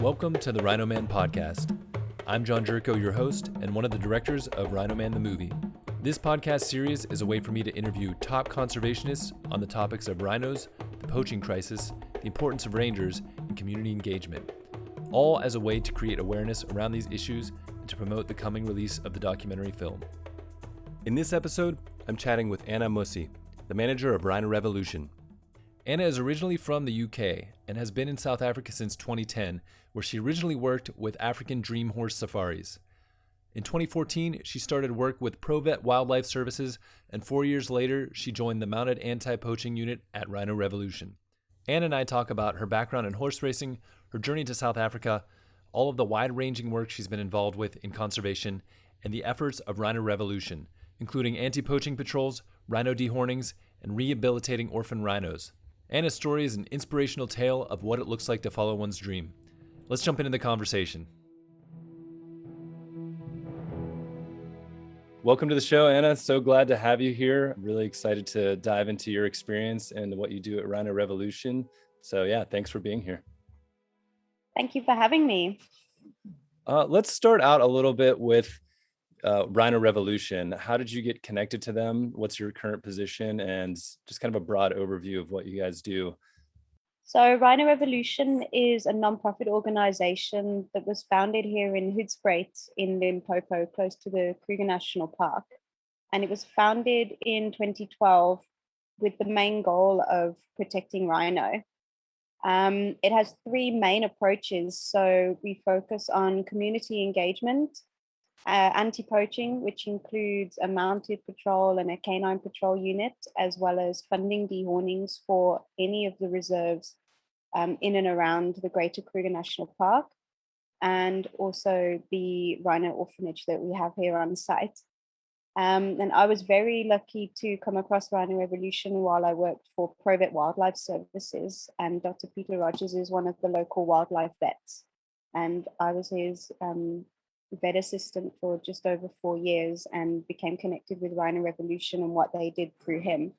Welcome to the Rhino Man podcast. I'm John Jerko, your host, and one of the directors of Rhino Man the movie. This podcast series is a way for me to interview top conservationists on the topics of rhinos, the poaching crisis, the importance of rangers, and community engagement, all as a way to create awareness around these issues and to promote the coming release of the documentary film. In this episode, I'm chatting with Anna Mussi, the manager of Rhino Revolution. Anna is originally from the UK and has been in South Africa since 2010, where she originally worked with African Dream Horse Safaris. In 2014, she started work with ProVet Wildlife Services, and 4 years later, she joined the Mounted Anti-Poaching Unit at Rhino Revolution. Anna and I talk about her background in horse racing, her journey to South Africa, all of the wide-ranging work she's been involved with in conservation, and the efforts of Rhino Revolution, including anti-poaching patrols, rhino dehornings, and rehabilitating orphaned rhinos. Anna's story is an inspirational tale of what it looks like to follow one's dream. Let's jump into the conversation. Welcome to the show, Anna. So glad to have you here. I'm really excited to dive into your experience and what you do at Rhino Revolution. So yeah, thanks for being here. Thank you for having me. Let's start out a little bit with Rhino Revolution. How did you get connected to them? What's your current position? And just kind of a broad overview of what you guys do. So Rhino Revolution is a nonprofit organization that was founded here in Hoedspruit in Limpopo, close to the Kruger National Park. And it was founded in 2012 with the main goal of protecting rhino. It has three main approaches. So we focus on community engagement, anti-poaching, which includes a mounted patrol and a canine patrol unit, as well as funding dehornings for any of the reserves in and around the Greater Kruger National Park, and also the rhino orphanage that we have here on site. And I was very lucky to come across Rhino Revolution while I worked for ProVet Wildlife Services, and Dr. Peter Rogers is one of the local wildlife vets, and I was his vet assistant for just over 4 years and became connected with Rhino Revolution and what they did through him.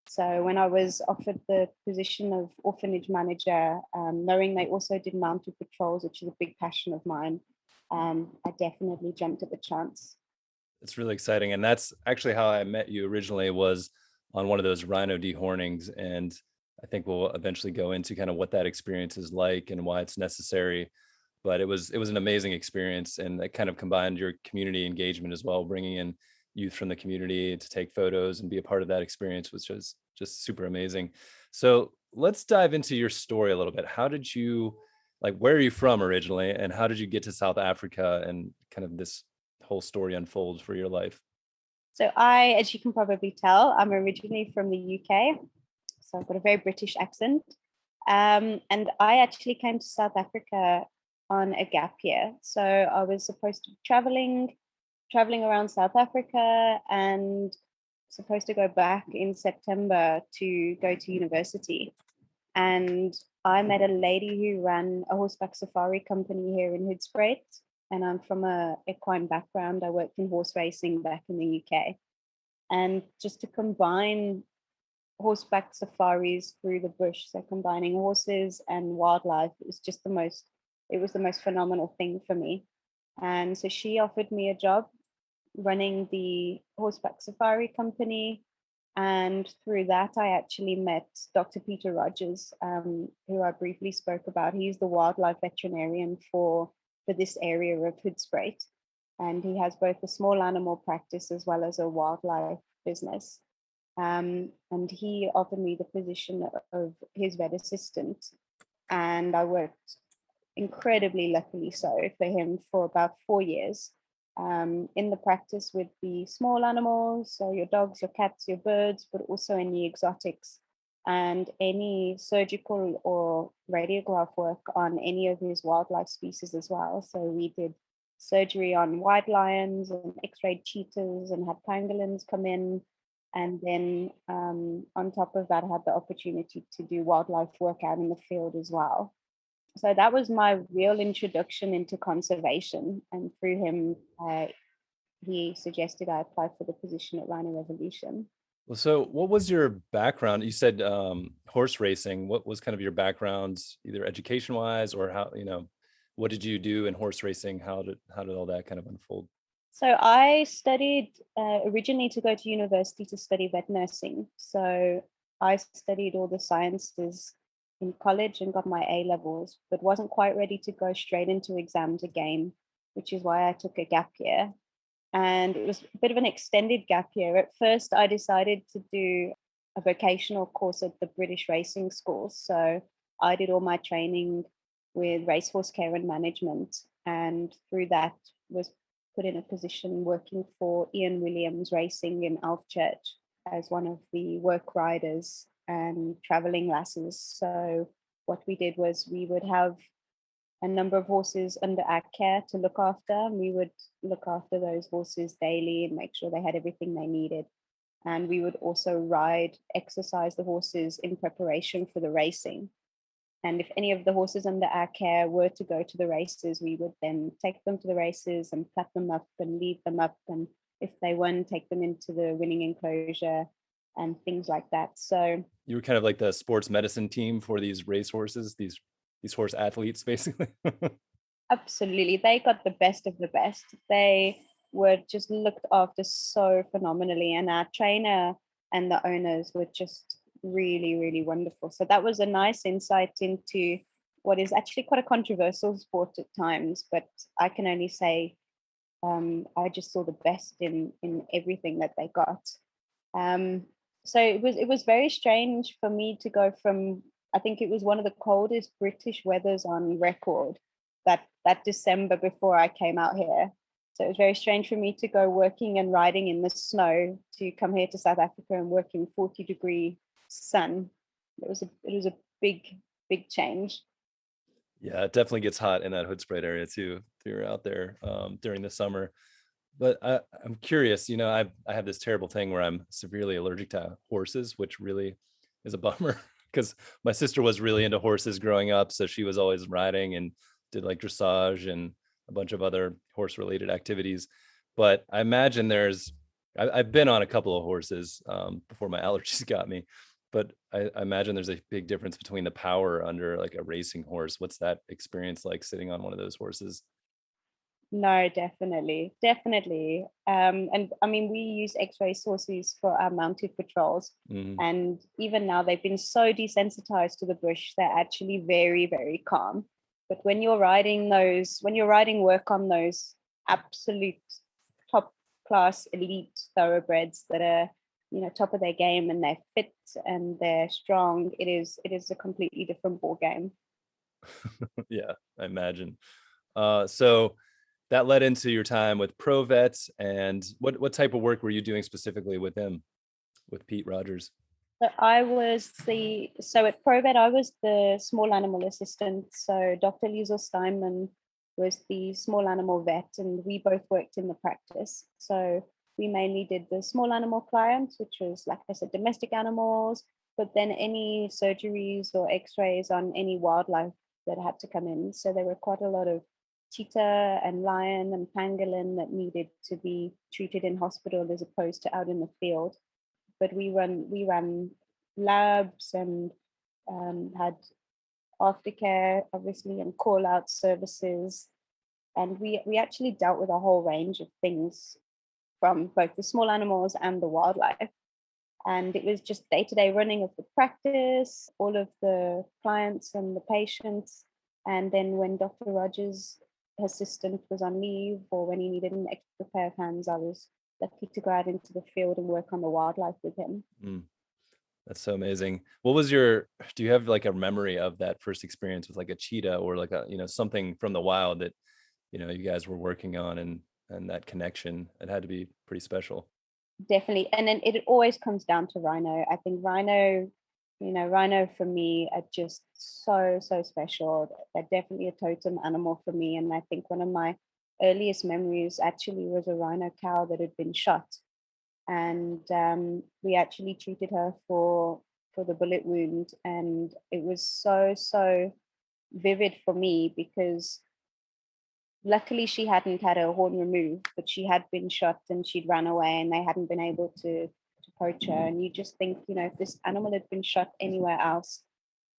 So when I was offered the position of orphanage manager, knowing they also did mounted patrols, which is a big passion of mine, I definitely jumped at the chance. It's really exciting. And that's actually how I met you originally, was on one of those rhino dehornings. And I think we'll eventually go into kind of what that experience is like and why it's necessary. But it was an amazing experience, and that kind of combined your community engagement as well, bringing in youth from the community to take photos and be a part of that experience, which was just super amazing. So let's dive into your story a little bit. How did you, where are you from originally, and how did you get to South Africa, and kind of this whole story unfolds for your life? So as you can probably tell, I'm originally from the UK, so I've got a very British accent. And I actually came to South Africa on a gap year. So I was supposed to be traveling around South Africa and supposed to go back in September to go to university. And I met a lady who ran a horseback safari company here in Hoedspruit. And I'm from a equine background. I worked in horse racing back in the UK. And just to combine horseback safaris through the bush, so combining horses and wildlife, it was the most phenomenal thing for me. And so she offered me a job running the horseback safari company. And through that, I actually met Dr. Peter Rogers, who I briefly spoke about. He's the wildlife veterinarian for this area of Hoedspruit. And he has both a small animal practice as well as a wildlife business. And he offered me the position of his vet assistant. And I worked incredibly luckily so for him for about 4 years in the practice with the small animals, so your dogs, your cats, your birds, but also any exotics and any surgical or radiograph work on any of his wildlife species as well. So we did surgery on white lions and x-rayed cheetahs and had pangolins come in. And then on top of that, I had the opportunity to do wildlife work out in the field as well. So that was my real introduction into conservation. And through him, he suggested I apply for the position at Rhino Revolution. Well, so what was your background? You said horse racing. What was kind of your background, either education-wise or how, what did you do in horse racing? How did all that kind of unfold? So I studied originally to go to university to study vet nursing. So I studied all the sciences in college and got my A levels, but wasn't quite ready to go straight into exams again, which is why I took a gap year. And it was a bit of an extended gap year. At first, I decided to do a vocational course at the British Racing School. So I did all my training with racehorse care and management, and through that was put in a position working for Ian Williams Racing in Alfchurch as one of the work riders and traveling lasses. So what we did was we would have a number of horses under our care to look after, and we would look after those horses daily and make sure they had everything they needed. And we would also exercise the horses in preparation for the racing. And if any of the horses under our care were to go to the races, we would then take them to the races and put them up and lead them up. And if they won, take them into the winning enclosure and things like that. So You were kind of like the sports medicine team for these race horses, these horse athletes, basically. absolutely, they got the best of the best. They were just looked after so phenomenally, and our trainer and the owners were just really, really wonderful. So that was a nice insight into what is actually quite a controversial sport at times, but I can only say I just saw the best in everything that they got. Um, so it was very strange for me to go from, I think it was one of the coldest British weathers on record that December before I came out here. So it was very strange for me to go working and riding in the snow to come here to South Africa and work in 40-degree sun. It was a big change. Yeah, it definitely gets hot in that Hoodspruit area too, if you're out there during the summer. But I'm curious, I have this terrible thing where I'm severely allergic to horses, which really is a bummer because my sister was really into horses growing up. So she was always riding and did like dressage and a bunch of other horse related activities. But I imagine I've been on a couple of horses before my allergies got me. But I imagine there's a big difference between the power under like a racing horse. What's that experience like sitting on one of those horses? No, definitely, definitely. And I mean, we use X-ray sources for our mounted patrols, Mhm. and even now they've been so desensitized to the bush, they're actually very, very calm. But when you're riding work on those absolute top class elite thoroughbreds that are, top of their game and they're fit and they're strong, it is a completely different ball game. Yeah, I imagine. So that led into your time with ProVet, and what type of work were you doing specifically with them, with Pete Rogers? So at ProVet, I was the small animal assistant. So Dr. Liesel Steinman was the small animal vet, and we both worked in the practice. So we mainly did the small animal clients, which was, like I said, domestic animals, but then any surgeries or x-rays on any wildlife that had to come in. So there were quite a lot of cheetah and lion and pangolin that needed to be treated in hospital as opposed to out in the field. But we ran labs and had aftercare, obviously, and call out services. And we actually dealt with a whole range of things from both the small animals and the wildlife. And it was just day-to-day running of the practice, all of the clients and the patients. And then when Dr. Rogers' assistant was on leave or when he needed an extra pair of hands, I was lucky to go out into the field and work on the wildlife with him. Mm, that's so amazing. Do you have like a memory of that first experience with like a cheetah or like something from the wild that, you guys were working on, and that connection? It had to be pretty special. Definitely. And then it always comes down to rhino. I think rhino for me are just so, so special. They're definitely a totem animal for me. And I think one of my earliest memories actually was a rhino cow that had been shot. And we actually treated her for the bullet wound. And it was so, so vivid for me because luckily she hadn't had her horn removed, but she had been shot and she'd run away and they hadn't been able to poach her. And you just think, if this animal had been shot anywhere else,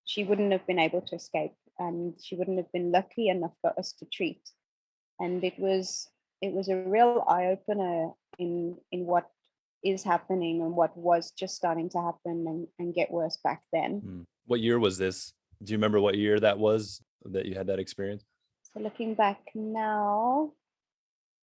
she wouldn't have been able to escape. and she wouldn't have been lucky enough for us to treat. And it was a real eye-opener in what is happening and what was just starting to happen and get worse back then. What year was this? Do you remember what year that was that you had that experience? So looking back now,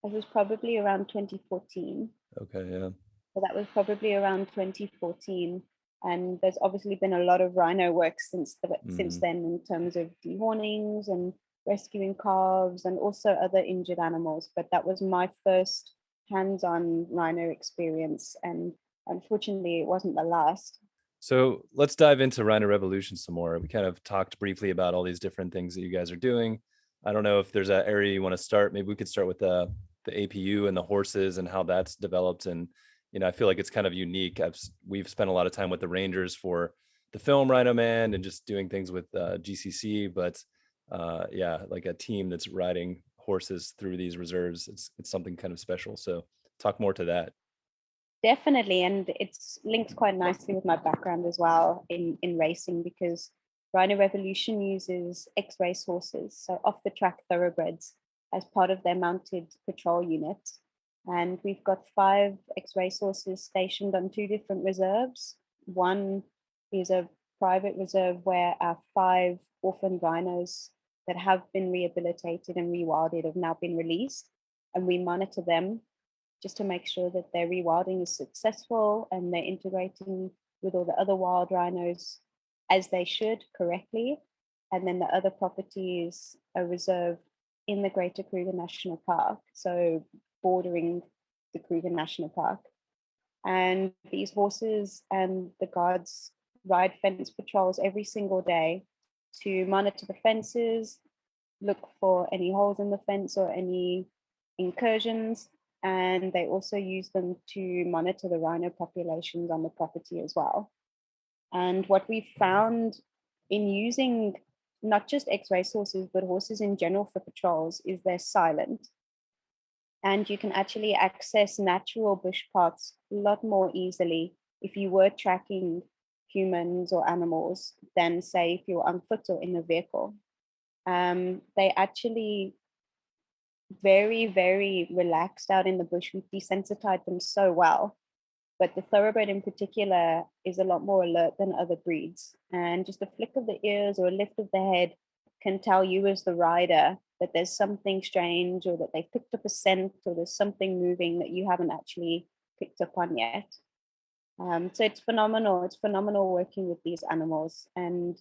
it was probably around 2014. Okay, yeah. So that was probably around 2014. And there's obviously been a lot of rhino work since then in terms of dehornings and rescuing calves and also other injured animals. But that was my first hands-on rhino experience. And unfortunately, it wasn't the last. So let's dive into Rhino Revolution some more. We kind of talked briefly about all these different things that you guys are doing. I don't know if there's an area you want to start. Maybe we could start with the APU and the horses and how that's developed. And, I feel like it's kind of unique. We've spent a lot of time with the Rangers for the film Rhino Man and just doing things with GCC. But yeah, like a team that's riding horses through these reserves, it's something kind of special. So talk more to that. Definitely, and it's linked quite nicely with my background as well in racing, because Rhino Revolution uses ex-race horses, so off-the-track thoroughbreds, as part of their mounted patrol unit. And we've got 5 ex-race horses stationed on 2 different reserves. One is a private reserve where our 5 orphaned rhinos that have been rehabilitated and rewilded have now been released, and we monitor them just to make sure that their rewilding is successful and they're integrating with all the other wild rhinos as they should correctly. And then the other property is a reserve in the Greater Kruger National Park, so bordering the Kruger National Park. And these horses and the guards ride fence patrols every single day to monitor the fences, look for any holes in the fence or any incursions, and they also use them to monitor the rhino populations on the property as well. And what we found in using not just X-race horses, but horses in general for patrols is they're silent. And you can actually access natural bush paths a lot more easily if you were tracking humans or animals than, say, if you're on foot or in a vehicle. They actually very, very relaxed out in the bush. We've desensitized them so well. But the thoroughbred in particular is a lot more alert than other breeds. And just a flick of the ears or a lift of the head can tell you as the rider that there's something strange or that they've picked up a scent or there's something moving that you haven't actually picked up on yet. So it's phenomenal. It's phenomenal working with these animals and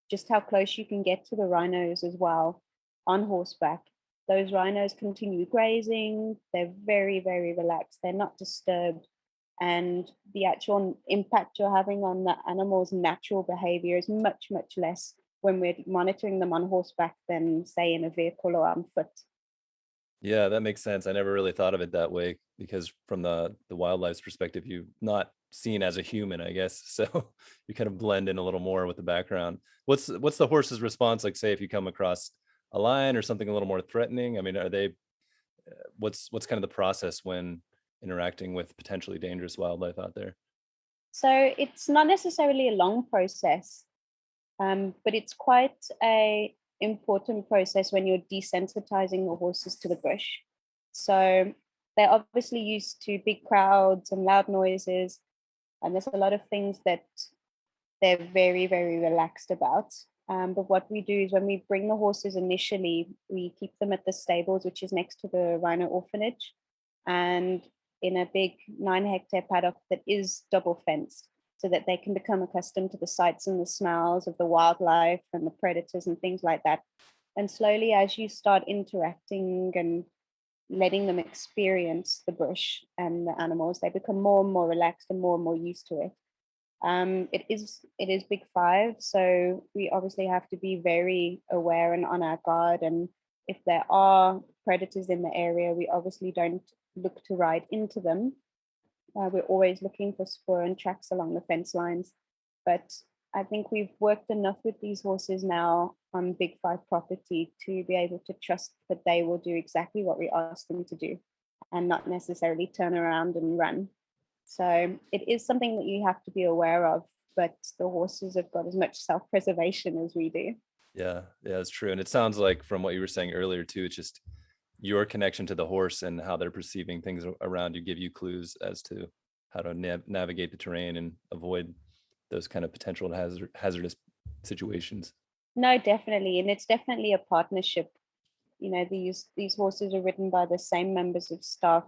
just how close you can get to the rhinos as well on horseback. Those rhinos continue grazing. They're very, very relaxed. They're not disturbed. And the actual impact you're having on the animal's natural behavior is much, much less when we're monitoring them on horseback than, say, in a vehicle or on foot. Yeah, that makes sense. I never really thought of it that way because from the wildlife's perspective, you're not seen as a human, I guess. So you kind of blend in a little more with the background. What's the horse's response like, say, if you come across a lion or something a little more threatening? I mean, are they what's kind of the process when interacting with potentially dangerous wildlife out there? So it's not necessarily a long process, but it's quite a important process when you're desensitizing the horses to the bush. So they're obviously used to big crowds and loud noises, and there's a lot of things that they're very, very relaxed about. But what we do is when we bring the horses initially, we keep them at the stables, which is next to the rhino orphanage, and in a big 9-hectare paddock that is double fenced, so that they can become accustomed to the sights and the smells of the wildlife and the predators and things like that. And slowly, as you start interacting and letting them experience the bush and the animals, they become more and more relaxed and more used to it. It is big 5, so we obviously have to be very aware and on our guard. And if there are predators in the area, we obviously don't look to ride into them. We're always looking for spoor and tracks along the fence lines. But I think we've worked enough with these horses now on Big 5 property to be able to trust that they will do exactly what we ask them to do and not necessarily turn around and run. So it is something that you have to be aware of, but the horses have got as much self-preservation as we do. Yeah, yeah, it's true. And it sounds like from what you were saying earlier too, it's just your connection to the horse and how they're perceiving things around you give you clues as to how to navigate the terrain and avoid those kind of potential hazardous situations. No, definitely. And it's definitely a partnership. You know, these horses are ridden by the same members of staff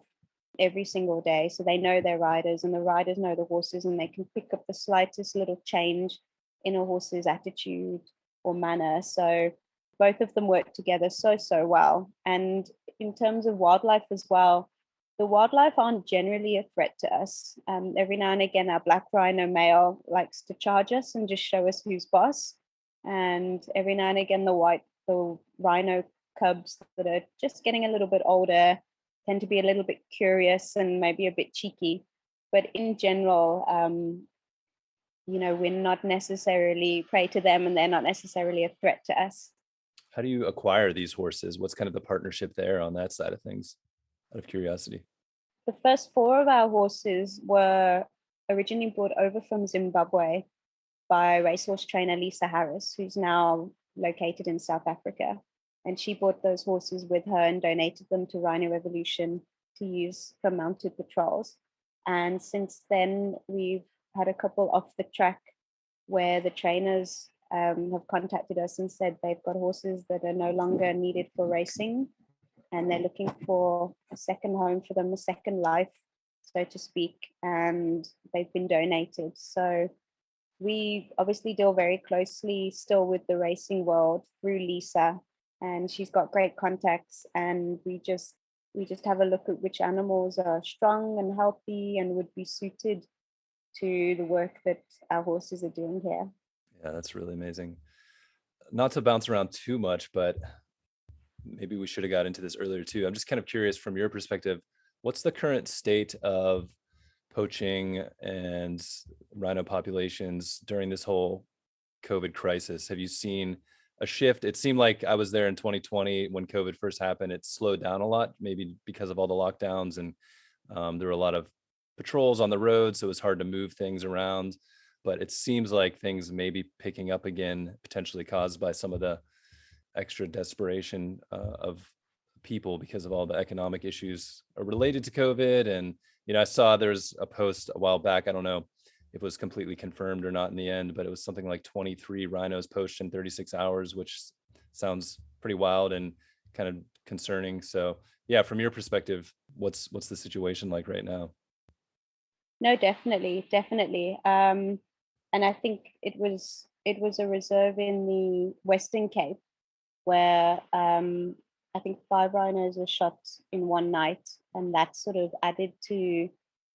every single day. So they know their riders and the riders know the horses, and they can pick up the slightest little change in a horse's attitude or manner. So both of them work together so well. And in terms of wildlife as well, the wildlife aren't generally a threat to us. Every now and again, our black rhino male likes to charge us and just show us who's boss. And every now and again, the rhino cubs that are just getting a little bit older tend to be a little bit curious and maybe a bit cheeky. But in general, we're not necessarily prey to them and they're not necessarily a threat to us. How do you acquire these horses? What's kind of the partnership there on that side of things, out of curiosity? The first four of our horses were originally brought over from Zimbabwe by racehorse trainer Lisa Harris, who's now located in South Africa. And she brought those horses with her and donated them to Rhino Revolution to use for mounted patrols. And since then, we've had a couple off the track where the trainers have contacted us and said they've got horses that are no longer needed for racing and they're looking for a second home for them, a second life, so to speak, and they've been donated. So we obviously deal very closely still with the racing world through Lisa, and she's got great contacts, and we just have a look at which animals are strong and healthy and would be suited to the work that our horses are doing here. Yeah, that's really amazing. Not to bounce around too much, but maybe we should have got into this earlier too. I'm just kind of curious from your perspective, what's the current state of poaching and rhino populations during this whole COVID crisis? Have you seen a shift? It seemed like I was there in 2020 when COVID first happened. It slowed down a lot, maybe because of all the lockdowns, and there were a lot of patrols on the road, so it was hard to move things around. But it seems like things may be picking up again, potentially caused by some of the extra desperation of people because of all the economic issues related to COVID. And, I saw there's a post a while back. I don't know if it was completely confirmed or not in the end, but it was something like 23 rhinos poached in 36 hours, which sounds pretty wild and kind of concerning. So yeah, from your perspective, what's the situation like right now? No, definitely. And I think it was a reserve in the Western Cape where I think 5 rhinos were shot in one night, and that sort of added to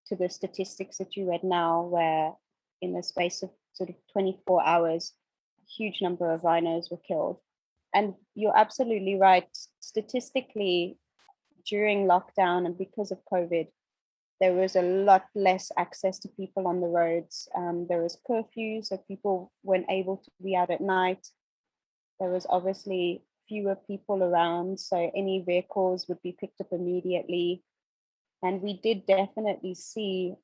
the statistics that you read now, where in the space of sort of 24 hours, a huge number of rhinos were killed. And you're absolutely right. Statistically, during lockdown and because of COVID, there was a lot less access to people on the roads. There was curfew, so people weren't able to be out at night. There was obviously fewer people around, so any vehicles would be picked up immediately. And we did definitely see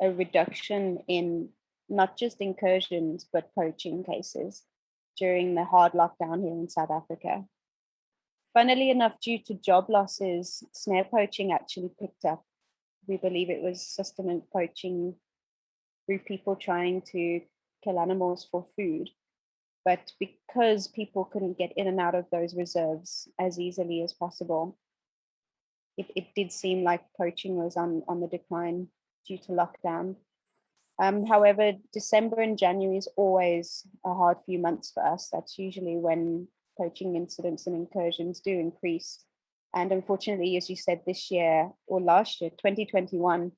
a reduction in not just incursions, but poaching cases during the hard lockdown here in South Africa. Funnily enough, due to job losses, snare poaching actually picked up. We believe it was sustenance poaching through people trying to kill animals for food. But because people couldn't get in and out of those reserves as easily as possible, it did seem like poaching was on the decline due to lockdown. However, December and January is always a hard few months for us. That's usually when poaching incidents and incursions do increase. And unfortunately, as you said, this year or last year, 2021,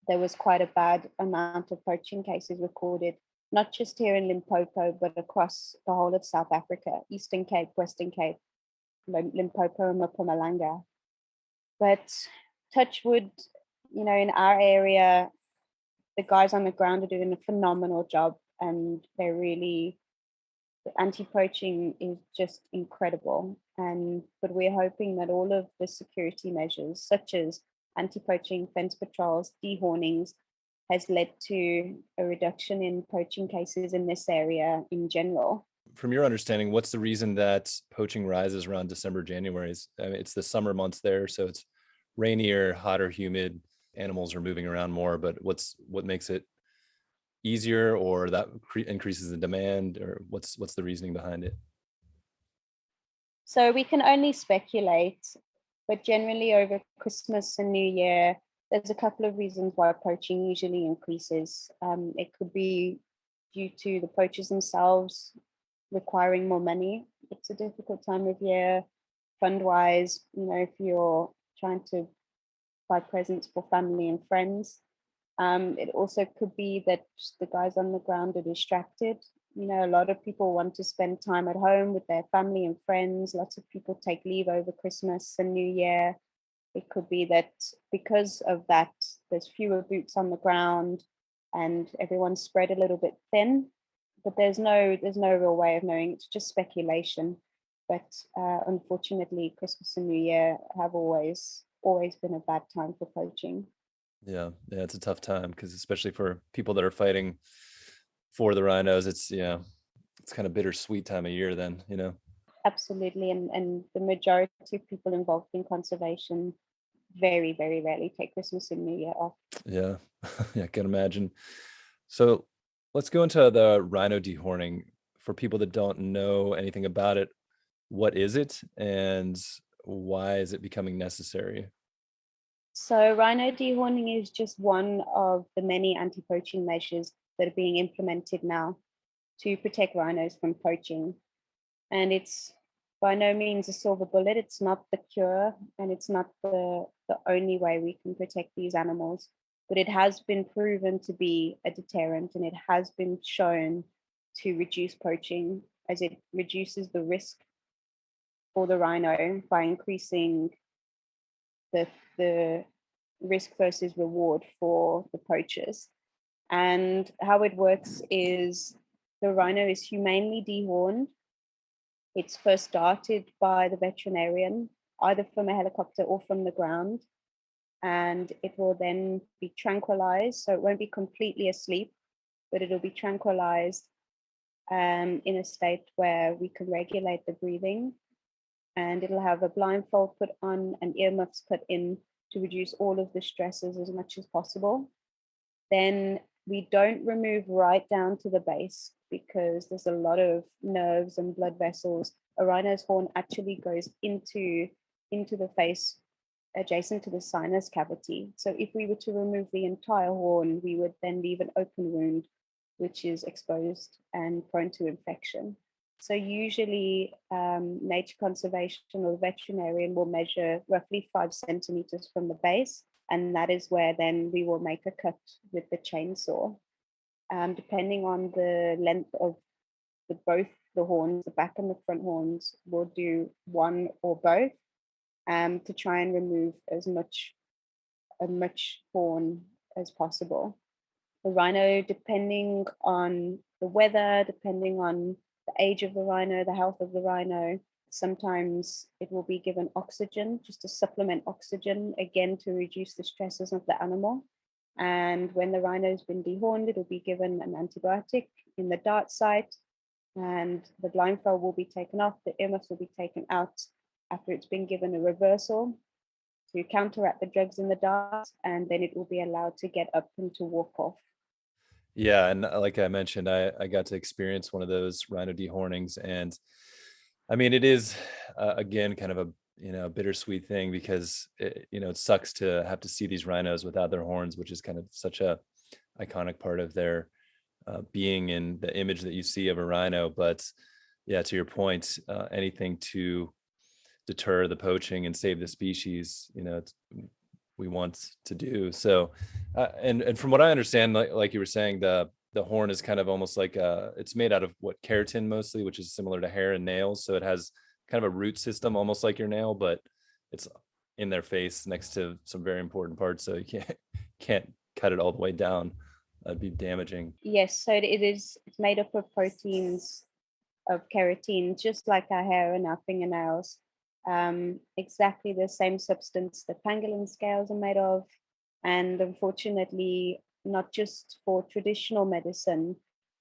there was quite a bad amount of poaching cases recorded, not just here in Limpopo, but across the whole of South Africa, Eastern Cape, Western Cape, Limpopo and Mpumalanga. But touch wood, in our area, the guys on the ground are doing a phenomenal job, and they're really, the anti-poaching is just incredible. But we're hoping that all of the security measures, such as anti-poaching fence patrols, dehornings, has led to a reduction in poaching cases in this area in general. From your understanding, what's the reason that poaching rises around December, January? I mean, it's the summer months there, so it's rainier, hotter, humid. Animals are moving around more, but what makes it easier, or that increases the demand, or what's the reasoning behind it? So we can only speculate, but generally over Christmas and New Year, there's a couple of reasons why poaching usually increases. It could be due to the poachers themselves requiring more money. It's a difficult time of year, fund wise, if you're trying to buy presents for family and friends. It also could be that the guys on the ground are distracted. A lot of people want to spend time at home with their family and friends. Lots of people take leave over Christmas and New Year. It could be that because of that, there's fewer boots on the ground and everyone's spread a little bit thin. But there's no real way of knowing. It's just speculation. But unfortunately, Christmas and New Year have always been a bad time for poaching. Yeah, it's a tough time because especially for people that are fighting for the rhinos, it's kind of bittersweet time of year then, Absolutely, and the majority of people involved in conservation very, very rarely take Christmas and New Year off. Yeah. Yeah, I can imagine. So let's go into the rhino dehorning. For people that don't know anything about it, what is it and why is it becoming necessary? So rhino dehorning is just one of the many anti-poaching measures that are being implemented now to protect rhinos from poaching. And it's by no means a silver bullet. It's not the cure, and it's not the only way we can protect these animals. But it has been proven to be a deterrent, and it has been shown to reduce poaching as it reduces the risk for the rhino by increasing the risk versus reward for the poachers. And how it works is the rhino is humanely dehorned. It's first started by the veterinarian, either from a helicopter or from the ground, and it will then be tranquilized. So it won't be completely asleep, but it'll be tranquilized in a state where we can regulate the breathing. And it'll have a blindfold put on and earmuffs put in to reduce all of the stresses as much as possible. Then we don't remove right down to the base because there's a lot of nerves and blood vessels. A rhino's horn actually goes into the face adjacent to the sinus cavity. So if we were to remove the entire horn, we would then leave an open wound, which is exposed and prone to infection. So usually nature conservation or veterinarian will measure roughly 5 centimeters from the base, and that is where then we will make a cut with the chainsaw. Depending on the length of both the horns, the back and the front horns, we'll do one or both to try and remove as much horn as possible. The rhino, depending on the weather, depending on the age of the rhino, the health of the rhino, sometimes it will be given oxygen just to supplement oxygen, again, to reduce the stresses of the animal. And when the rhino has been dehorned, it will be given an antibiotic in the dart site, and the blindfold will be taken off, the earmuffs will be taken out after it's been given a reversal to counteract the drugs in the dart, and then it will be allowed to get up and to walk off. Yeah, and like I mentioned, I got to experience one of those rhino dehornings, and I mean, it is again kind of a bittersweet thing because it sucks to have to see these rhinos without their horns, which is kind of such a iconic part of their being in the image that you see of a rhino. But yeah, to your point, anything to deter the poaching and save the species, we want to do. So, and from what I understand, like you were saying, the horn is kind of almost like it's made out of what, keratin mostly, which is similar to hair and nails. So it has kind of a root system, almost like your nail, but it's in their face next to some very important parts. So you can't cut it all the way down. That'd be damaging. Yes, so it's made up of proteins of keratin, just like our hair and our fingernails. Exactly the same substance that pangolin scales are made of. And unfortunately, not just for traditional medicine,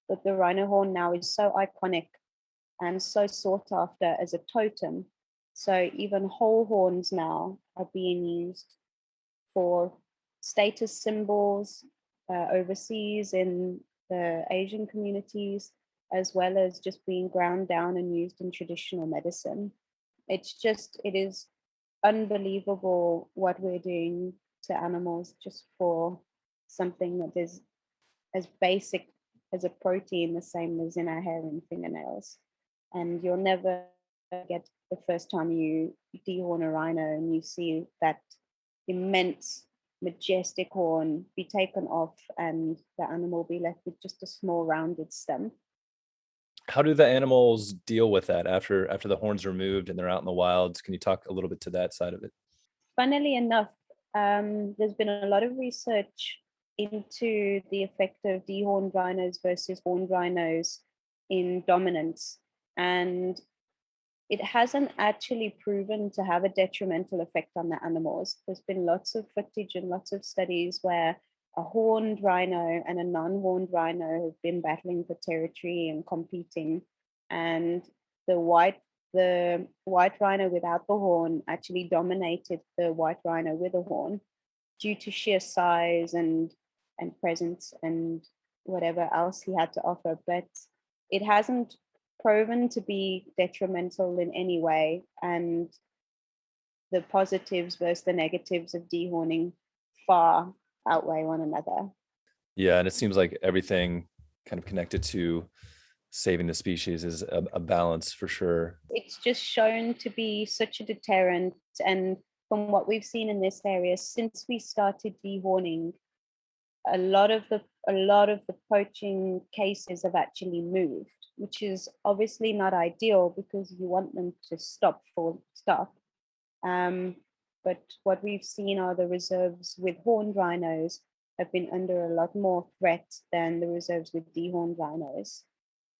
but the rhino horn now is so iconic and so sought after as a totem. So even whole horns now are being used for status symbols overseas in the Asian communities, as well as just being ground down and used in traditional medicine. It is unbelievable what we're doing to animals just for something that is as basic as a protein, the same as in our hair and fingernails. And you'll never get the first time you dehorn a rhino and you see that immense, majestic horn be taken off and the animal be left with just a small rounded stem. How do the animals deal with that after the horns are removed and they're out in the wilds? Can you talk a little bit to that side of it? Funnily enough, there's been a lot of research into the effect of dehorned rhinos versus horned rhinos in dominance. And it hasn't actually proven to have a detrimental effect on the animals. There's been lots of footage and lots of studies where a horned rhino and a non-horned rhino have been battling for territory and competing. And the white rhino without the horn actually dominated the white rhino with a horn due to sheer size and presence and whatever else he had to offer. But it hasn't proven to be detrimental in any way, and the positives versus the negatives of dehorning far outweigh one another. Yeah, and it seems like everything kind of connected to saving the species is a balance for sure. It's just shown to be such a deterrent, and from what we've seen in this area since we started dehorning, a lot of the poaching cases have actually moved, which is obviously not ideal because you want them to stop. But what we've seen are the reserves with horned rhinos have been under a lot more threat than the reserves with dehorned rhinos.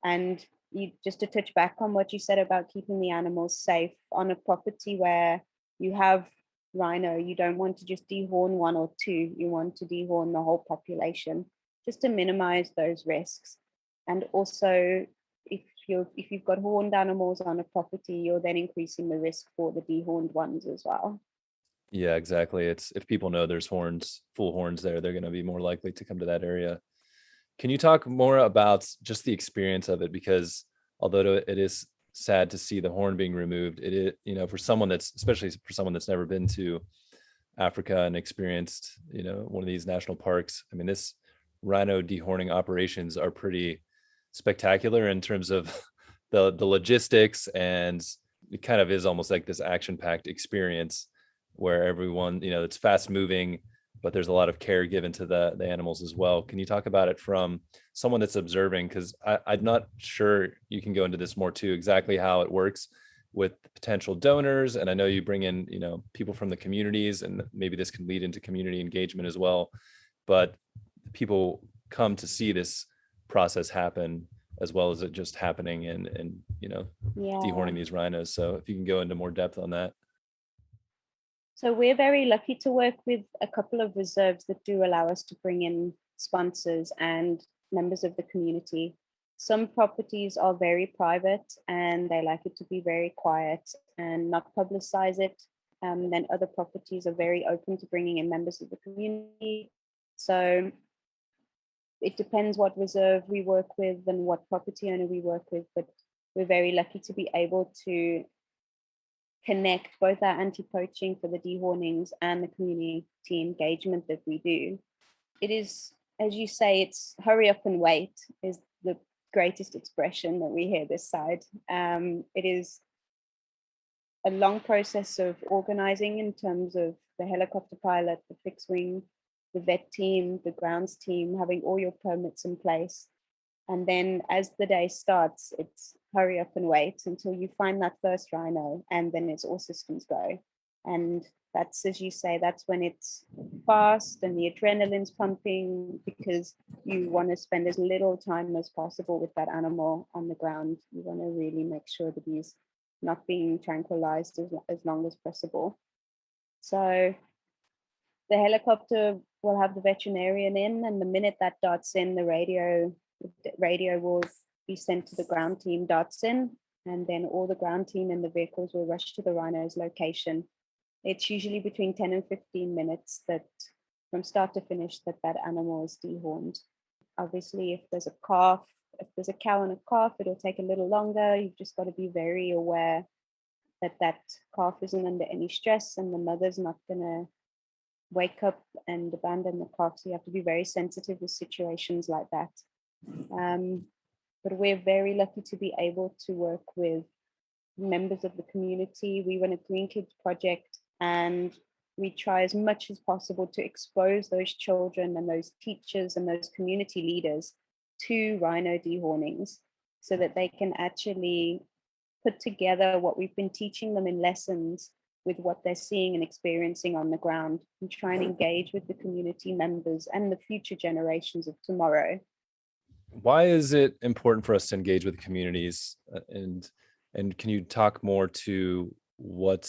And you, just to touch back on what you said about keeping the animals safe on a property where you have rhino, you don't want to just dehorn one or two, you want to dehorn the whole population just to minimize those risks. And also, if you've got horned animals on a property, you're then increasing the risk for the dehorned ones as well. Yeah, exactly. It's if people know there's full horns there, they're going to be more likely to come to that area. Can you talk more about just the experience of it? Because although it is sad to see the horn being removed, it is, for someone that's, especially for someone that's never been to Africa and experienced, one of these national parks. I mean, this rhino dehorning operations are pretty spectacular in terms of the logistics, and it kind of is almost like this action-packed experience where everyone, it's fast moving, but there's a lot of care given to the animals as well. Can you talk about it from someone that's observing? Because I'm not sure, you can go into this more too, exactly how it works with potential donors. And I know you bring in, people from the communities, and maybe this can lead into community engagement as well. But people come to see this process happen as well as it just happening and dehorning these rhinos. So if you can go into more depth on that. So we're very lucky to work with a couple of reserves that do allow us to bring in sponsors and members of the community. Some properties are very private and they like it to be very quiet and not publicize it. Then other properties are very open to bringing in members of the community. So it depends what reserve we work with and what property owner we work with, but we're very lucky to be able to connect both our anti-poaching for the dehornings and the community engagement that we do. It is, as you say, it's hurry up and wait is the greatest expression that we hear this side. It is a long process of organizing in terms of the helicopter pilot, the fixed wing, the vet team, the grounds team, having all your permits in place. And then as the day starts, it's hurry up and wait until you find that first rhino, and then it's all systems go. And that's, as you say, that's when it's fast and the adrenaline's pumping because you want to spend as little time as possible with that animal on the ground. You want to really make sure that he's not being tranquilized as long as possible. So the helicopter will have the veterinarian in, and the minute that darts in, the radio will be sent to the ground team, darts in, and then all the ground team and the vehicles will rush to the rhino's location. It's usually between 10 and 15 minutes that from start to finish that animal is dehorned. Obviously, if there's a cow and a calf, it'll take a little longer. You've just got to be very aware that calf isn't under any stress and the mother's not going to wake up and abandon the calf. So you have to be very sensitive with situations like that. But we're very lucky to be able to work with members of the community. We run a Green Kids project, and we try as much as possible to expose those children and those teachers and those community leaders to rhino dehornings so that they can actually put together what we've been teaching them in lessons with what they're seeing and experiencing on the ground, and try and engage with the community members and the future generations of tomorrow. Why is it important for us to engage with communities, and can you talk more to what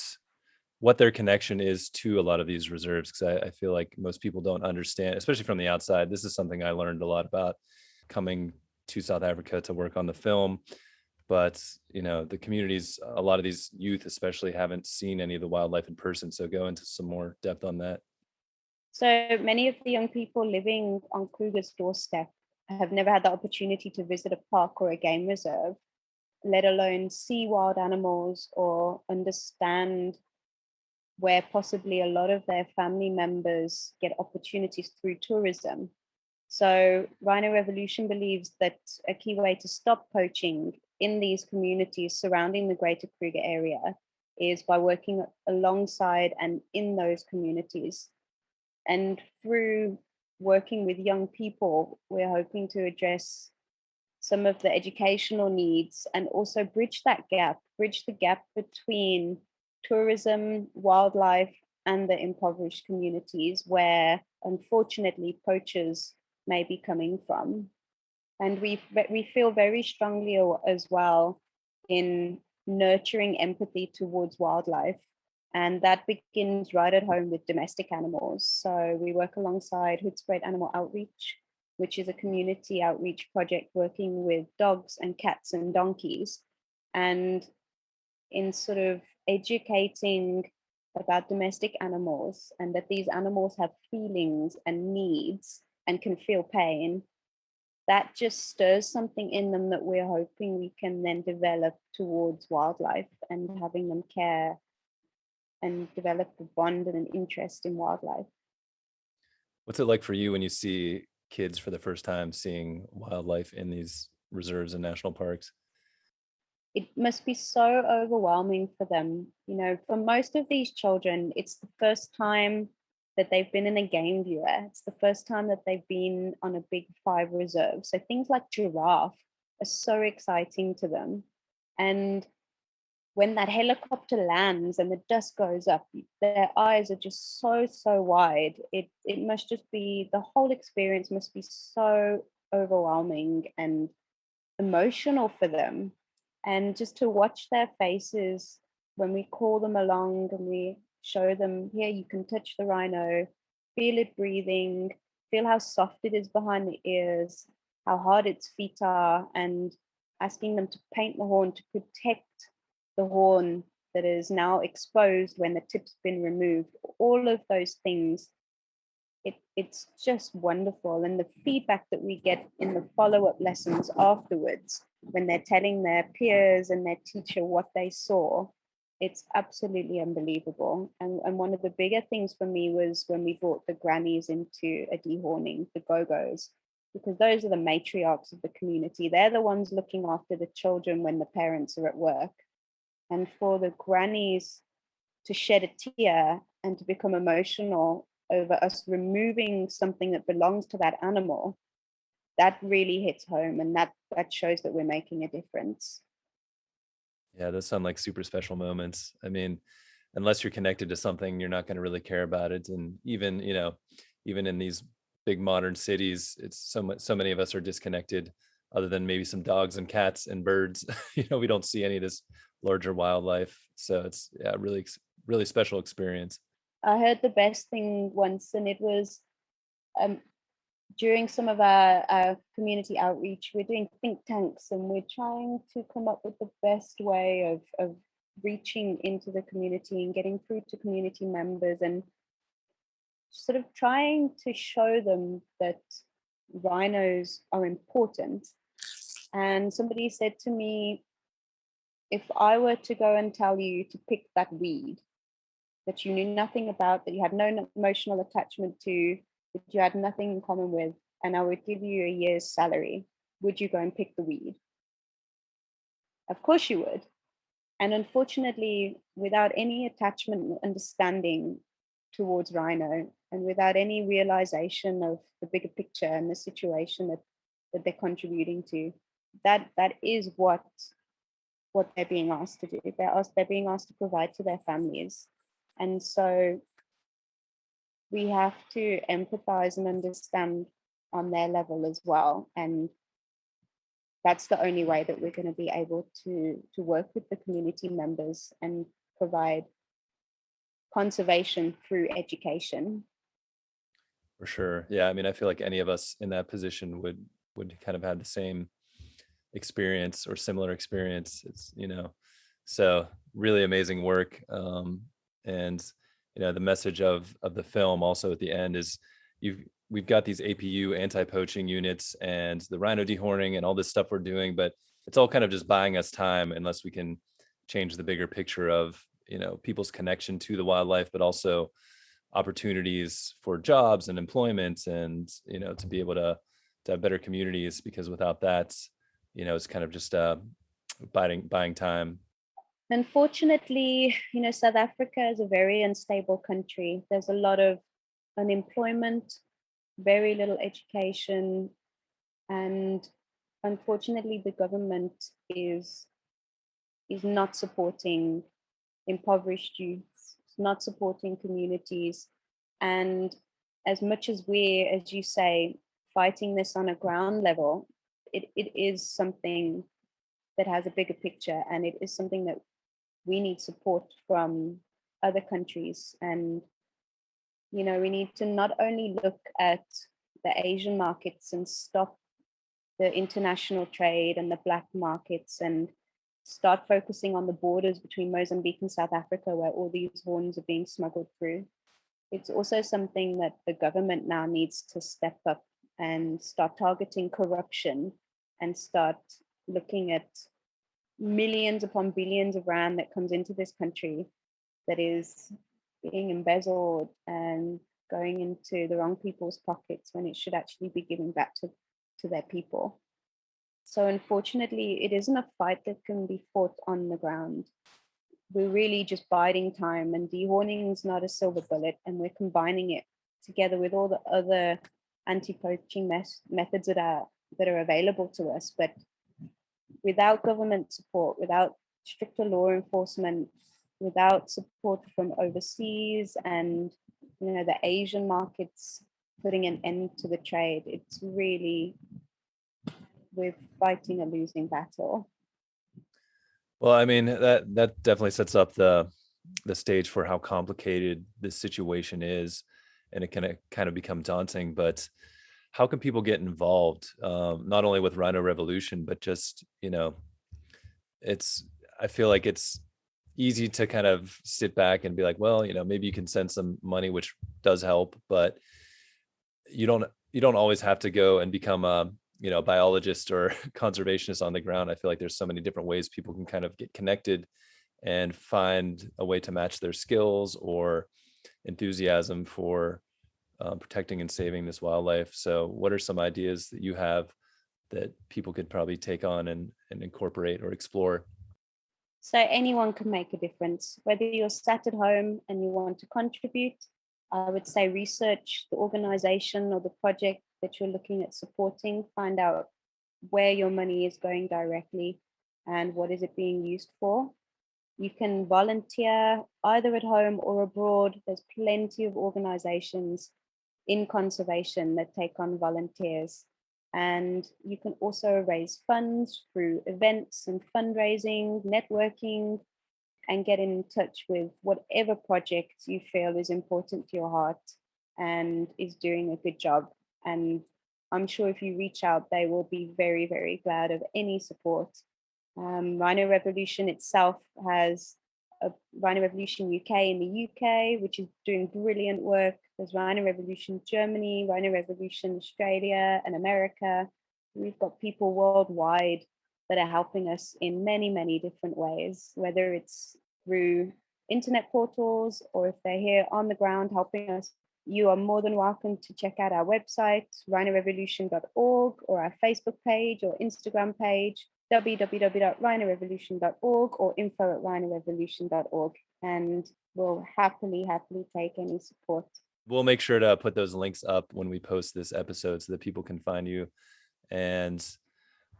their connection is to a lot of these reserves? Because I feel like most people don't understand, especially from the outside. This is something I learned a lot about coming to South Africa to work on the film. But the communities, a lot of these youth especially haven't seen any of the wildlife in person. So go into some more depth on that. So many of the young people living on Kruger's doorstep have never had the opportunity to visit a park or a game reserve, let alone see wild animals or understand where possibly a lot of their family members get opportunities through tourism. So Rhino Revolution believes that a key way to stop poaching in these communities surrounding the Greater Kruger area is by working alongside and in those communities. And through working with young people, we're hoping to address some of the educational needs and also bridge the gap between tourism, wildlife, and the impoverished communities where, unfortunately, poachers may be coming from. And we feel very strongly as well in nurturing empathy towards wildlife. And that begins right at home with domestic animals. So we work alongside Hoedspruit Animal Outreach, which is a community outreach project working with dogs and cats and donkeys. And in sort of educating about domestic animals and that these animals have feelings and needs and can feel pain, that just stirs something in them that we're hoping we can then develop towards wildlife and having them care and develop a bond and an interest in wildlife. What's it like for you when you see kids for the first time seeing wildlife in these reserves and national parks? It must be so overwhelming for them. For most of these children, it's the first time that they've been in a game viewer. It's the first time that they've been on a big 5 reserve. So things like giraffe are so exciting to them. And when that helicopter lands and the dust goes up, their eyes are just so wide. It must just be, the whole experience must be so overwhelming and emotional for them. And just to watch their faces when we call them along and we show them, here, you can touch the rhino, feel it breathing, feel how soft it is behind the ears, how hard its feet are, and asking them to paint the horn to protect the horn that is now exposed when the tip's been removed. All of those things, it's just wonderful. And the feedback that we get in the follow-up lessons afterwards, when they're telling their peers and their teacher what they saw, it's absolutely unbelievable. And one of the bigger things for me was when we brought the grannies into a dehorning, the go-go's, because those are the matriarchs of the community. They're the ones looking after the children when the parents are at work. And for the grannies to shed a tear and to become emotional over us removing something that belongs to that animal, that really hits home, and that shows that we're making a difference. Yeah, those sound like super special moments. I mean, unless you're connected to something, you're not going to really care about it. And even in these big modern cities, it's so many of us are disconnected, other than maybe some dogs and cats and birds. We don't see any of this larger wildlife. So it's really special experience. I heard the best thing once, and it was during some of our community outreach, we're doing think tanks and we're trying to come up with the best way of reaching into the community and getting through to community members and sort of trying to show them that rhinos are important. And somebody said to me, if I were to go and tell you to pick that weed that you knew nothing about, that you had no emotional attachment to, that you had nothing in common with, and I would give you a year's salary, would you go and pick the weed? Of course you would. And unfortunately, without any attachment and understanding towards rhino, and without any realization of the bigger picture and the situation that they're contributing to, that is what they're being asked to do. They're being asked to provide to their families. And so we have to empathize and understand on their level as well. And that's the only way that we're going to be able to work with the community members and provide conservation through education. For sure. Yeah. I mean, I feel like any of us in that position would kind of have the same experience or similar experience. It's, so really amazing work. And, the message of the film also at the end is we've got these APU anti-poaching units and the rhino dehorning and all this stuff we're doing, but it's all kind of just buying us time unless we can change the bigger picture of, people's connection to the wildlife, but also opportunities for jobs and employment and, to be able to have better communities, because without that, it's kind of just buying time. Unfortunately, South Africa is a very unstable country. There's a lot of unemployment, very little education, and unfortunately, the government is not supporting impoverished youths, not supporting communities. And as much as we're, as you say, fighting this on a ground level, it is something that has a bigger picture, and it is something that we need support from other countries. And we need to not only look at the Asian markets and stop the international trade and the black markets and start focusing on the borders between Mozambique and South Africa, where all these horns are being smuggled through. It's also something that the government now needs to step up and start targeting corruption and start looking at millions upon billions of rand that comes into this country that is being embezzled and going into the wrong people's pockets when it should actually be giving back to their people. So unfortunately, it isn't a fight that can be fought on the ground. We're really just biding time, and dehorning is not a silver bullet, and we're combining it together with all the other anti-poaching methods that are available to us. But without government support, without stricter law enforcement, without support from overseas and the Asian markets putting an end to the trade, it's really, we're fighting a losing battle. Well, I mean, that definitely sets up the stage for how complicated this situation is, and it can kind of become daunting. But how can people get involved, not only with Rhino Revolution, but just, I feel like it's easy to kind of sit back and be like, well, maybe you can send some money, which does help, but you don't always have to go and become a biologist or conservationist on the ground. I feel like there's so many different ways people can kind of get connected and find a way to match their skills or enthusiasm for protecting and saving this wildlife. So what are some ideas that you have that people could probably take on and incorporate or explore? So anyone can make a difference. Whether you're sat at home and you want to contribute, I would say research the organization or the project that you're looking at supporting, find out where your money is going directly and what is it being used for. You can volunteer either at home or abroad. There's plenty of organizations in conservation that take on volunteers. And you can also raise funds through events and fundraising, networking, and get in touch with whatever project you feel is important to your heart and is doing a good job. And I'm sure if you reach out, they will be very, very glad of any support. Rhino Revolution itself has a Rhino Revolution UK in the UK, which is doing brilliant work. There's Rhino Revolution Germany, Rhino Revolution Australia and America. We've got people worldwide that are helping us in many, many different ways, whether it's through internet portals or if they're here on the ground helping us. You are more than welcome to check out our website, rhinorevolution.org, or our Facebook page or Instagram page, www.rhinorevolution.org or info@rhinorevolution.org. And we'll happily take any support. We'll make sure to put those links up when we post this episode so that people can find you. And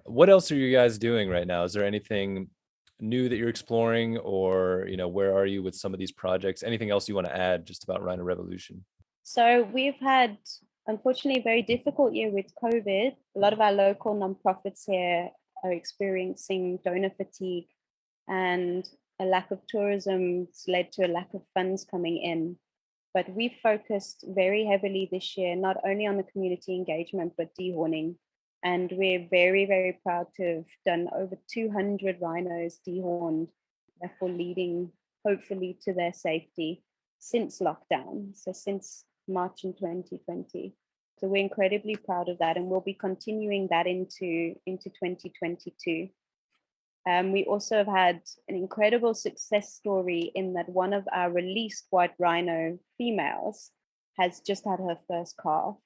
what else are you guys doing right now? Is there anything new that you're exploring, or where are you with some of these projects? Anything else you want to add just about Rhino Revolution? So we've had, unfortunately, a very difficult year with COVID. A lot of our local nonprofits here are experiencing donor fatigue, and a lack of tourism has led to a lack of funds coming in. But we focused very heavily this year, not only on the community engagement, but dehorning. And we're very, very proud to have done over 200 rhinos dehorned, therefore leading hopefully to their safety since lockdown, so since March in 2020. So we're incredibly proud of that, and we'll be continuing that into 2022. We also have had an incredible success story in that one of our released white rhino females has just had her first calf.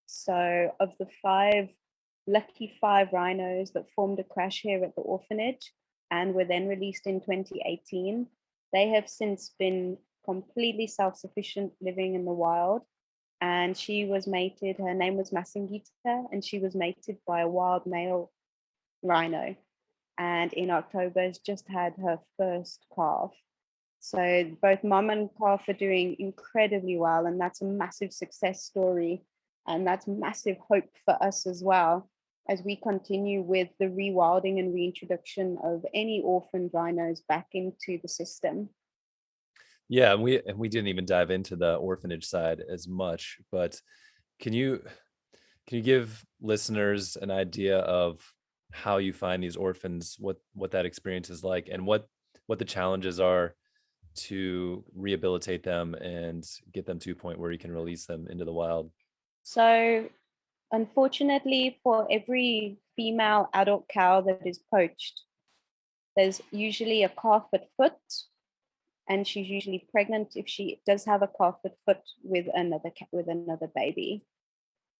So of the lucky five rhinos that formed a crash here at the orphanage and were then released in 2018, they have since been completely self-sufficient living in the wild. And she was mated, her name was Masingita, and she was mated by a wild male rhino. And in October has just had her first calf. So both mom and calf are doing incredibly well, and that's a massive success story. And that's massive hope for us as well, as we continue with the rewilding and reintroduction of any orphaned rhinos back into the system. Yeah, and we didn't even dive into the orphanage side as much, but can you give listeners an idea of how you find these orphans, what that experience is like, and what the challenges are to rehabilitate them and get them to a point where you can release them into the wild? So unfortunately, for every female adult cow that is poached, there's usually a calf at foot, and she's usually pregnant if she does have a calf at foot with another baby.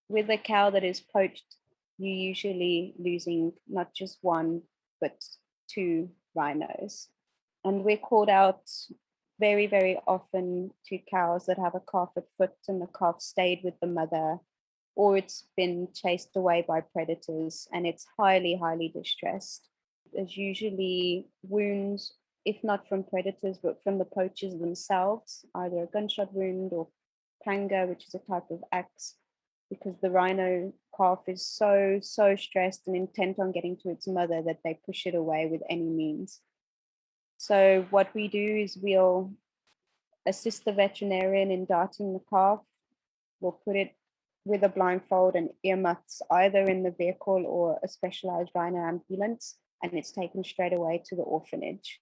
With a cow that is poached, you're usually losing not just one, but two rhinos. And we're called out very, very often to cows that have a calf at foot and the calf stayed with the mother, or it's been chased away by predators and it's highly, highly distressed. There's usually wounds, if not from predators, but from the poachers themselves, either a gunshot wound or panga, which is a type of axe, because the rhino calf is so stressed and intent on getting to its mother that they push it away with any means. So what we do is we'll assist the veterinarian in darting the calf. We'll put it with a blindfold and earmuffs either in the vehicle or a specialized rhino ambulance, and it's taken straight away to the orphanage.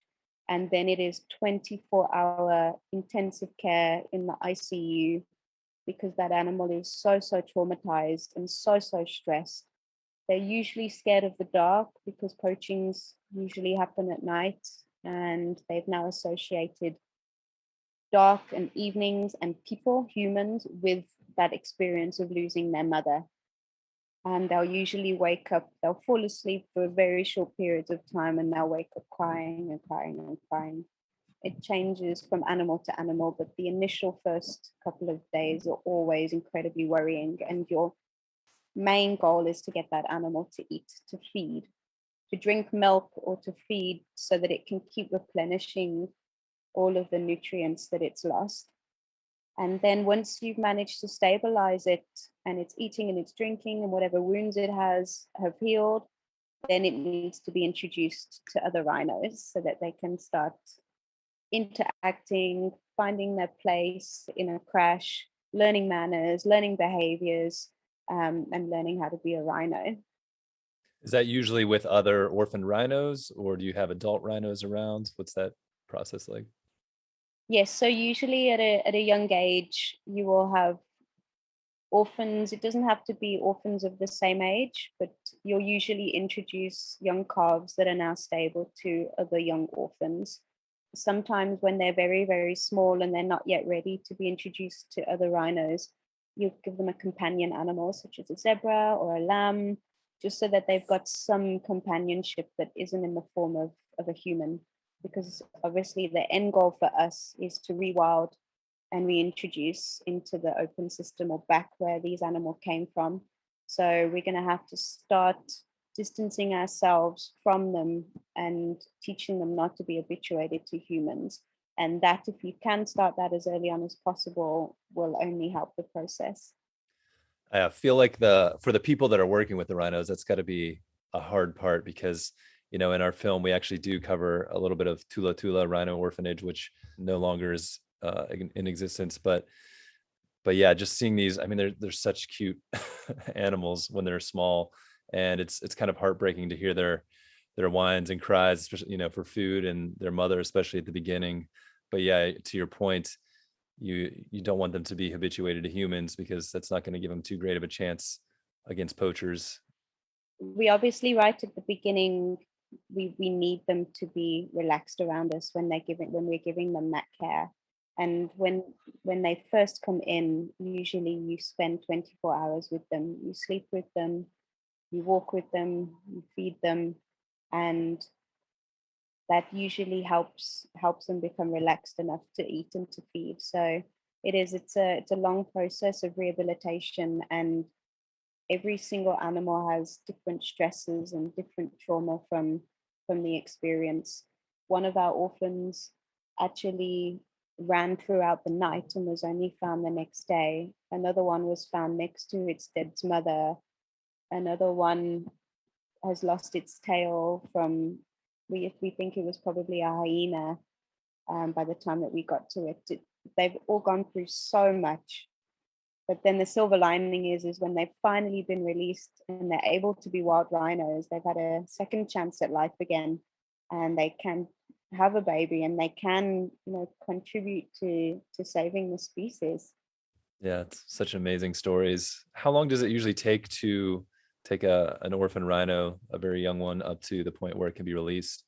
And then it is 24-hour intensive care in the ICU, because that animal is so traumatized and so stressed. They're usually scared of the dark because poachings usually happen at night, and they've now associated dark and evenings and people, humans, with that experience of losing their mother. And they'll usually wake up, they'll fall asleep for very short periods of time, and they'll wake up crying and crying and crying. It changes from animal to animal, but the initial first couple of days are always incredibly worrying. And your main goal is to get that animal to eat, to feed, to drink milk or to feed so that it can keep replenishing all of the nutrients that it's lost. And then once you've managed to stabilize it and it's eating and it's drinking and whatever wounds it has have healed, then it needs to be introduced to other rhinos so that they can start interacting, finding their place in a crash, learning manners, learning behaviors, and learning how to be a rhino. Is that usually with other orphaned rhinos, or do you have adult rhinos around? What's that process like? Yes, so usually at a young age, you will have orphans. It doesn't have to be orphans of the same age, but you'll usually introduce young calves that are now stable to other young orphans. Sometimes when they're very, very small and they're not yet ready to be introduced to other rhinos, you give them a companion animal such as a zebra or a lamb, just so that they've got some companionship that isn't in the form of a human. Because obviously the end goal for us is to rewild and reintroduce into the open system or back where these animals came from. So we're going to have to start distancing ourselves from them and teaching them not to be habituated to humans. And that, if you can start that as early on as possible, will only help the process. I feel like for the people that are working with the rhinos, that's got to be a hard part because, in our film, we actually do cover a little bit of Tula Tula Rhino Orphanage, which no longer is in existence. But yeah, just seeing these, I mean, they're such cute animals when they're small, and it's kind of heartbreaking to hear their whines and cries, especially for food, and their mother, especially at the beginning. But yeah, to your point, you don't want them to be habituated to humans because that's not going to give them too great of a chance against poachers. We obviously, right at the beginning, we need them to be relaxed around us when we're giving them that care. And when they first come in, usually you spend 24 hours with them, you sleep with them, you walk with them, you feed them, and that usually helps them become relaxed enough to eat and to feed. So it's a long process of rehabilitation, and every single animal has different stresses and different trauma from the experience. One of our orphans actually ran throughout the night and was only found the next day. Another one was found next to its dead mother. Another one has lost its tail from, we think it was probably a hyena. By the time that we got to it, they've all gone through so much. But then the silver lining is when they've finally been released and they're able to be wild rhinos, they've had a second chance at life again, and they can have a baby and they can, contribute to saving the species. Yeah, it's such amazing stories. How long does it usually take to take an orphan rhino, a very young one, up to the point where it can be released?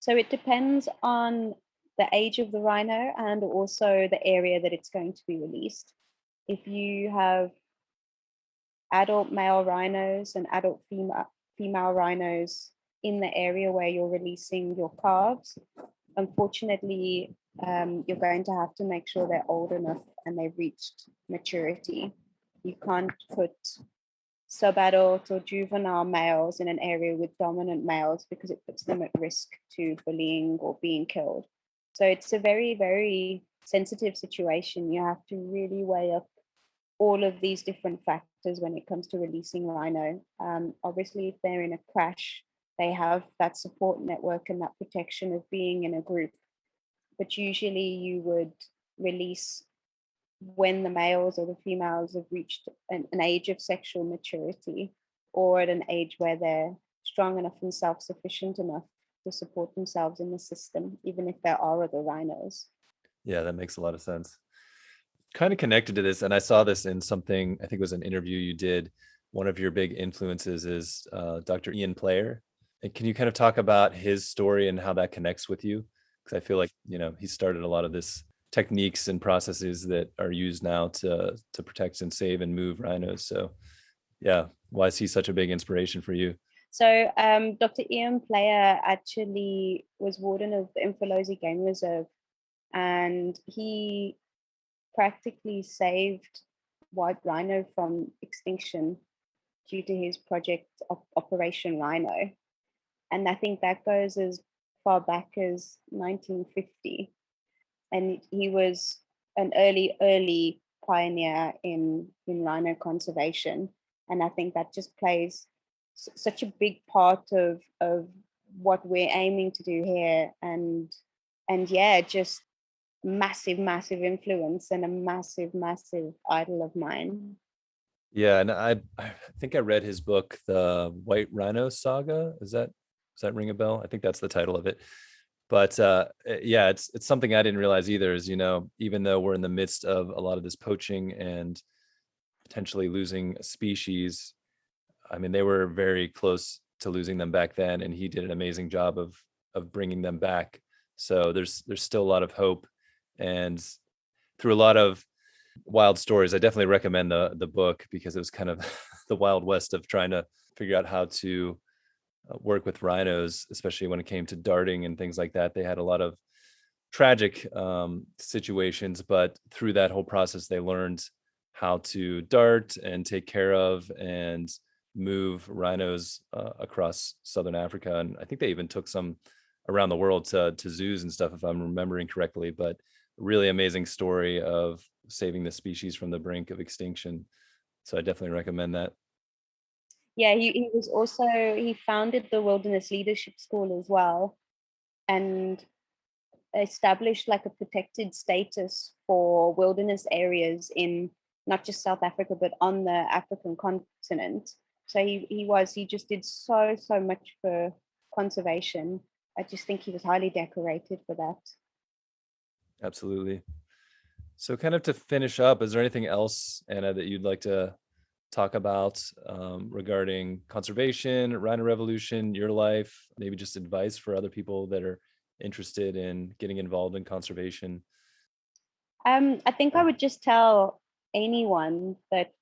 So it depends on the age of the rhino and also the area that it's going to be released. If you have adult male rhinos and adult female rhinos in the area where you're releasing your calves, unfortunately, you're going to have to make sure they're old enough and they've reached maturity. You can't put sub-adult or juvenile males in an area with dominant males because it puts them at risk to bullying or being killed. So it's a very, very sensitive situation. You have to really weigh up all of these different factors when it comes to releasing rhino. Obviously, if they're in a crash, they have that support network and that protection of being in a group. But usually you would release when the males or the females have reached an age of sexual maturity, or at an age where they're strong enough and self-sufficient enough to support themselves in the system, even if there are other rhinos. Yeah, that makes a lot of sense. Kind of connected to this, and I saw this in something, I think it was an interview you did. One of your big influences is Dr. Ian Player. And can you kind of talk about his story and how that connects with you? Because I feel like, he started a lot of this techniques and processes that are used now to protect and save and move rhinos. So yeah, why is he such a big inspiration for you? So Dr. Ian Player actually was warden of the Umfolozi Game Reserve, and he practically saved white rhino from extinction due to his project Operation Rhino. And I think that goes as far back as 1950. And he was an early pioneer in rhino conservation. And I think that just plays such a big part of what we're aiming to do here. And yeah, just massive influence and a massive idol of mine. Yeah, and I think I read his book, The White Rhino Saga. Does that ring a bell? I think that's the title of it. But yeah, it's something I didn't realize either. Is even though we're in the midst of a lot of this poaching and potentially losing a species, I mean, they were very close to losing them back then, and he did an amazing job of bringing them back. So there's still a lot of hope, and through a lot of wild stories. I definitely recommend the book because it was kind of the wild west of trying to figure out how to work with rhinos, especially when it came to darting and things like that. They had a lot of tragic situations, but through that whole process, they learned how to dart and take care of and move rhinos across southern Africa. And I think they even took some around the world to zoos and stuff, if I'm remembering correctly. But really amazing story of saving the species from the brink of extinction. So I definitely recommend that. Yeah, he was also, he founded the Wilderness Leadership School as well, and established like a protected status for wilderness areas in not just South Africa but on the African continent. So he just did so much for conservation. I just think he was highly decorated for that. Absolutely. So kind of to finish up, is there anything else, Anna, that you'd like to talk about regarding conservation, Rhino Revolution, your life, maybe just advice for other people that are interested in getting involved in conservation? I think I would just tell anyone that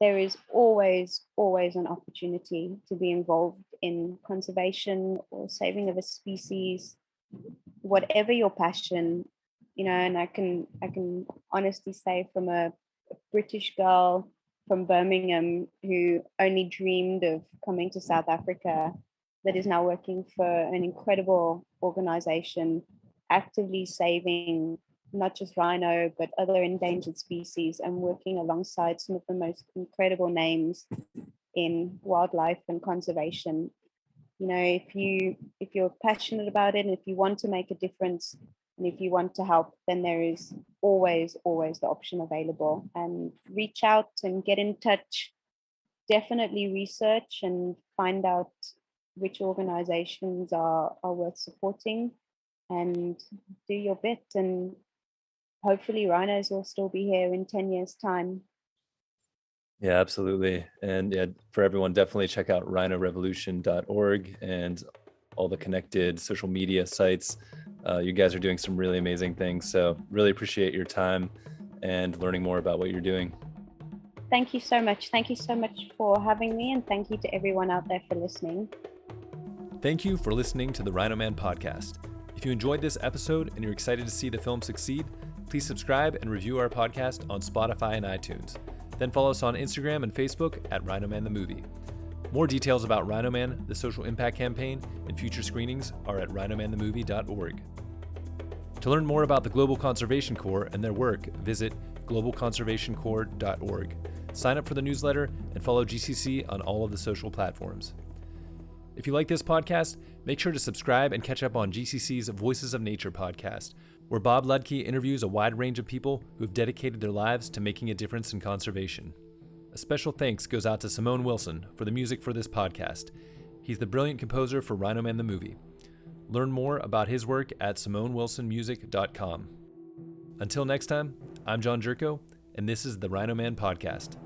there is always an opportunity to be involved in conservation or saving of a species, whatever your passion, and I can honestly say, from a British girl from Birmingham who only dreamed of coming to South Africa, that is now working for an incredible organization actively saving not just rhino but other endangered species, and working alongside some of the most incredible names in wildlife and conservation. If you're passionate about it, and if you want to make a difference, and if you want to help, then there is always the option available. And reach out and get in touch. Definitely research and find out which organizations are worth supporting, and do your bit. And hopefully rhinos will still be here in 10 years' time. Yeah, absolutely. And yeah, for everyone, definitely check out rhinorevolution.org and all the connected social media sites. You guys are doing some really amazing things. So really appreciate your time and learning more about what you're doing. Thank you so much. Thank you so much for having me, and thank you to everyone out there for listening. Thank you for listening to the Rhino Man podcast. If you enjoyed this episode and you're excited to see the film succeed, please subscribe and review our podcast on Spotify and iTunes. Then follow us on Instagram and Facebook at Rhino Man the Movie. More details about Rhino Man, the social impact campaign, and future screenings are at rhinomanthemovie.org. To learn more about the Global Conservation Corps and their work, visit globalconservationcorps.org. Sign up for the newsletter and follow GCC on all of the social platforms. If you like this podcast, make sure to subscribe and catch up on GCC's Voices of Nature podcast, where Bob Ludke interviews a wide range of people who have dedicated their lives to making a difference in conservation. A special thanks goes out to Simone Wilson for the music for this podcast. He's the brilliant composer for Rhino Man the Movie. Learn more about his work at simonewilsonmusic.com. Until next time, I'm John Jerko, and this is the Rhino Man Podcast.